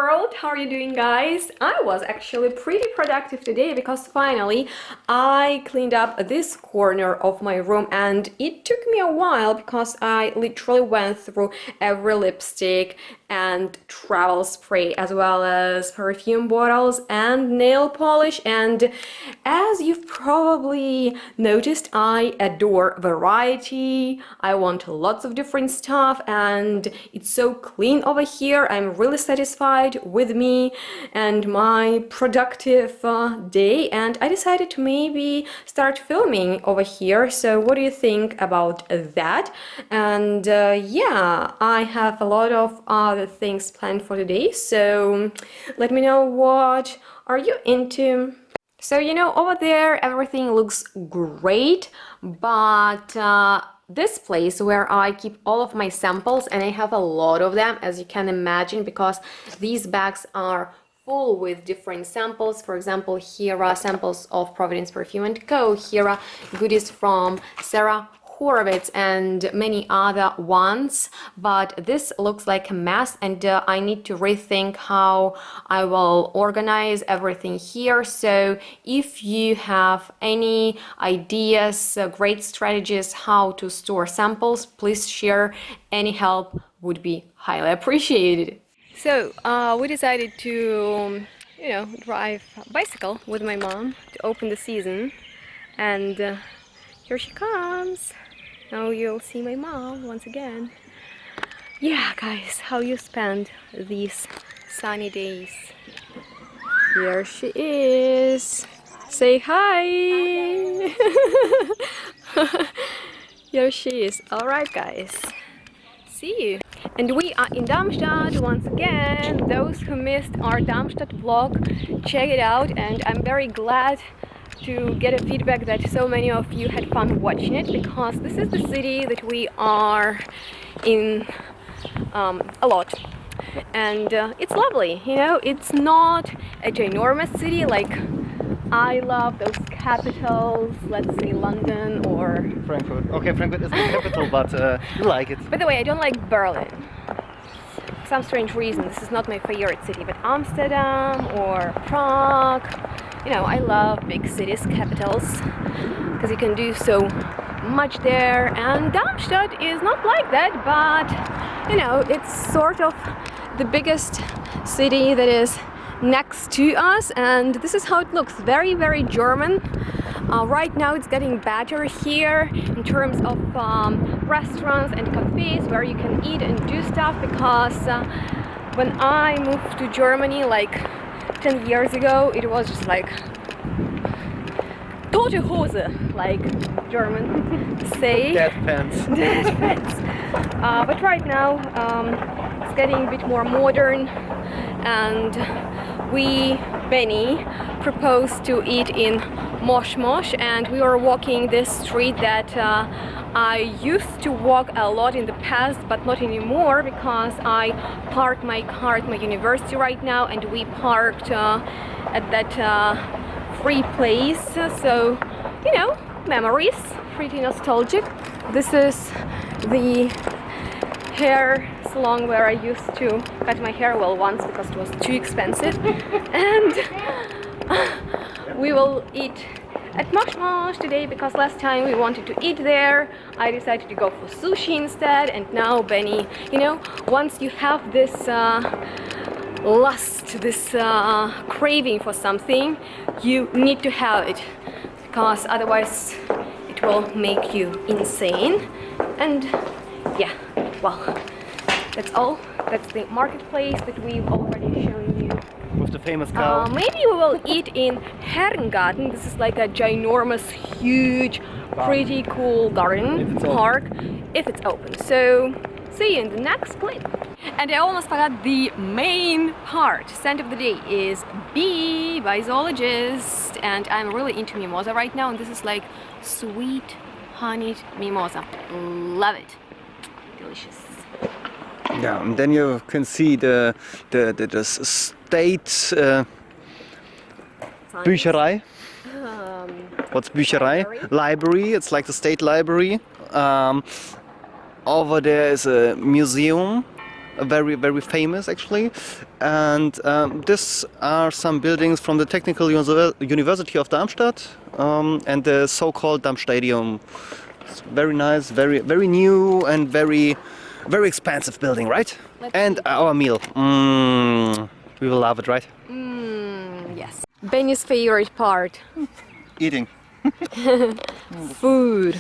world, how are you doing, guys? I was actually pretty productive today because finally I cleaned up this corner of my room, and it took me a while because I literally went through every lipstick and travel spray as well as perfume bottles and nail polish. And as you've probably noticed, I adore variety. I want lots of different stuff, and it's so clean over here. I'm really satisfied with me and my productive day, and I decided to maybe start filming over here. So what do you think about that? And yeah, I have a lot of other things planned for today, so let me know what are you into. So, you know, over there everything looks great, but this place where I keep all of my samples, and I have a lot of them, as you can imagine, because these bags are full with different samples. For example, here are samples of Providence Perfume & Co. Here are goodies from Sarah Horowitz and many other ones, but this looks like a mess, and I need to rethink how I will organize everything here. So if you have any ideas, great strategies how to store samples, please share. Any help would be highly appreciated. So we decided to, you know, drive a bicycle with my mom to open the season, and here she comes. Now you'll see my mom once again. Yeah, guys, how you spend these sunny days? Here she is. Say hi. Here she is. All right, guys. See you. And we are in Darmstadt once again. Those who missed our Darmstadt vlog, check it out. And I'm very glad to get a feedback that so many of you had fun watching it, because this is the city that we are in a lot, and it's lovely. You know, it's not a ginormous city like I love those capitals, let's say London or Frankfurt. Okay, Frankfurt is the capital, but you like it. By the way, I don't like Berlin. For some strange reason, this is not my favorite city, but Amsterdam or Prague, you know, I love big cities, capitals, because you can do so much there. And Darmstadt is not like that, but, you know, it's sort of the biggest city that is next to us, and this is how it looks. Very, very German. Right now it's getting better here in terms of restaurants and cafes where you can eat and do stuff, because when I moved to Germany like 10 years ago, it was just like tote Hose, like German say. Dead pants. Dead pants. But right now it's getting a bit more modern, and we, BENNI, proposed to eat in MOSCHMOSCH, and we were walking this street that I used to walk a lot in the past, but not anymore, because I parked my car at my university right now, and we parked at that free place. So, you know, memories, pretty nostalgic. This is the hair salon where I used to cut my hair, well, once, because it was too expensive. And we will eat at MOSCHMOSCH today, because last time we wanted to eat there, I decided to go for sushi instead. And now BENNI, you know, once you have this lust, this craving for something, you need to have it, because otherwise it will make you insane. And yeah, well, that's all. That's the marketplace that we've already shown you. With the famous cow. Maybe we will eat in Herrengarten. This is like a ginormous, huge, pretty cool garden park, if it's open. So see you in the next clip. And I almost forgot the main part. Scent of the day is Bee by Zoologist, and I'm really into mimosa right now, and this is like sweet honeyed mimosa. Love it. Delicious. Yeah, and then you can see the state Bücherei. What's Bücherei? Library. It's like the state library. Over there is a museum, very famous actually. And these are some buildings from the Technical University of Darmstadt and the so-called Darmstadium. It's very nice, very new and very expensive building, right? And our meal. We will love it, right? Yes. Benny's favorite part. Eating. Food.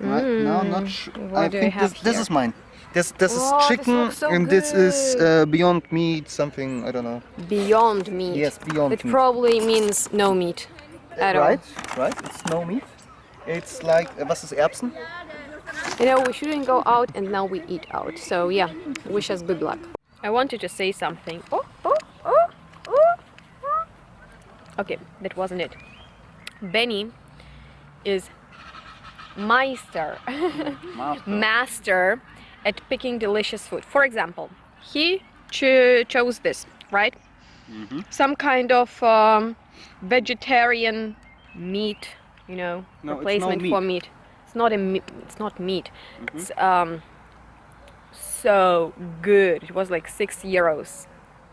No, not sure. I do think we have this here? is mine. This Oh, is this chicken, looks so and this is good. Beyond Meat, something, I don't know. Beyond meat. Yes, Beyond It Meat. probably means no meat at all. Right, it's no meat. It's like, was ist Erbsen? You know, we shouldn't go out and now we eat out. So yeah, wish us good luck. I wanted to say something. Oh. Okay, that wasn't it. Benny is master at picking delicious food. For example, he chose this, right? Some kind of vegetarian meat, you know, No, replacement it's no for meat. It's not it's not meat. It's so good. It was like €6.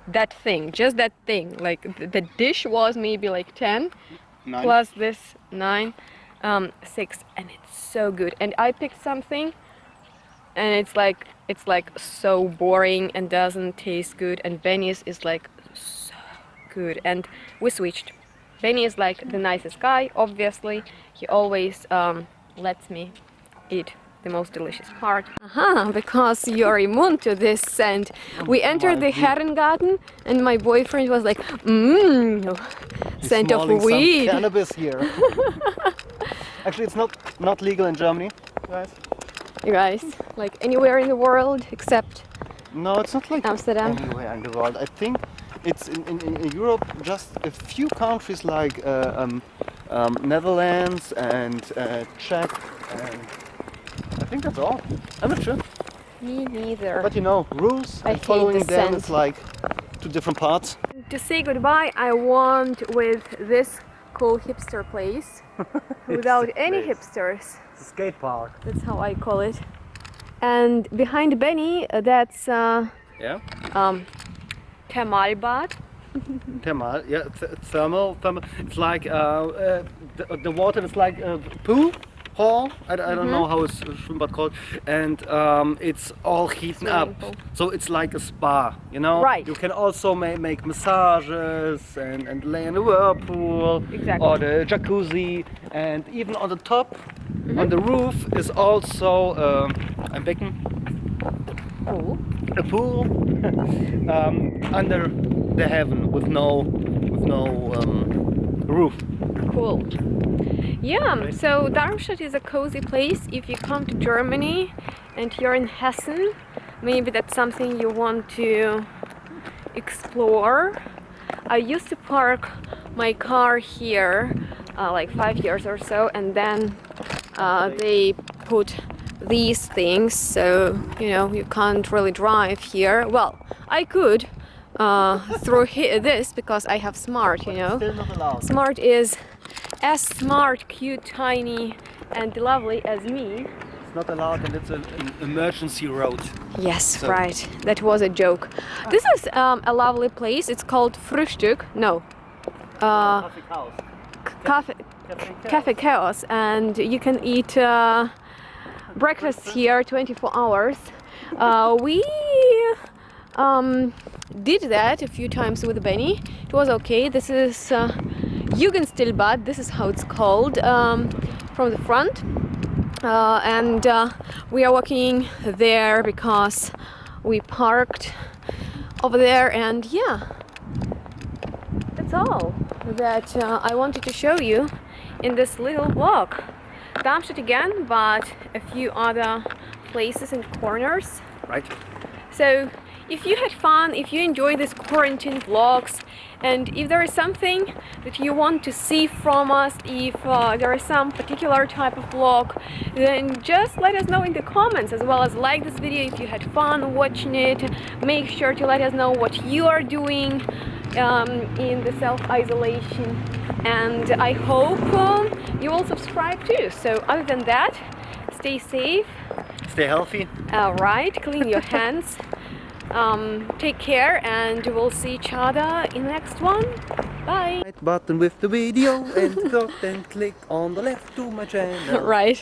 That thing, just that thing. Like the dish was maybe like 10 Nine. plus this 9, 6, and it's so good. And I picked something, and it's like so boring and doesn't taste good. And Benny's is like so good, and we switched. Benny is like the nicest guy, obviously. He always lets me eat the most delicious part. Because you're immune to this scent. We entered the Herrengarten and my boyfriend was like, scent of Smelling weed. some cannabis here. Actually, it's not legal in Germany, guys. You guys, like anywhere in the world except No, it's not like Amsterdam. anywhere in the world. I think it's in Europe, just a few countries like Netherlands and Czech, and I think that's all. I'm not sure. Me neither. But you know, rules I and hate following the them scent. is like two different parts. To say goodbye, I want with this cool hipster place without any hipsters. Skate park. That's how I call it. And behind Benny, that's Yeah. Thermalbad. Thermal. Yeah. Thermal. It's like the water is like a pool hall. I don't know how it's Schwimmbad called, and it's all heating up. Swimming pool. So it's like a spa, you know. Right. You can also make massages and lay in the whirlpool Exactly. or the jacuzzi, and even on the top, on the roof is also ein Becken. Oh. A pool under the heaven with no roof. Cool. Yeah, so Darmstadt is a cozy place. If you come to Germany and you're in Hessen, maybe that's something you want to explore. I used to park my car here like 5 years or so, and then they put these things, so you know you can't really drive here. Well, I could through this because I have Smart, you know. Still not allowed. Smart is as smart, cute, tiny and lovely as me. It's not allowed, and it's an emergency road. Yes, So- right. That was a joke. This is a lovely place. It's called Frühstück. No. Cafe Chaos. And you can eat breakfast here 24 hours. We did that a few times with Benny. It was okay. This is Jugendstilbad. This is how it's called from the front. And we are walking there because we parked over there, and yeah, that's all that I wanted to show you in this little vlog. Darmstadt again, but a few other places and corners. Right. So if you had fun, if you enjoy these quarantine vlogs, and if there is something that you want to see from us, if there is some particular type of vlog, then just let us know in the comments, as well as like this video if you had fun watching it. Make sure to let us know what you are doing in the self-isolation, and I hope you will subscribe too. So other than that, stay safe. Stay healthy. Right, clean your hands. Take care, and we'll see each other in the next one. Bye. Right button with the video and then click on the left to my channel. Right.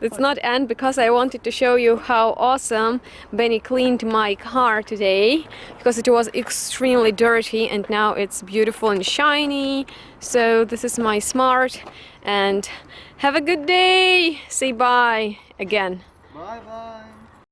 It's not end because I wanted to show you how awesome Benny cleaned my car today, because it was extremely dirty and now it's beautiful and shiny. So this is my Smart, and have a good day. Say bye again. Bye bye.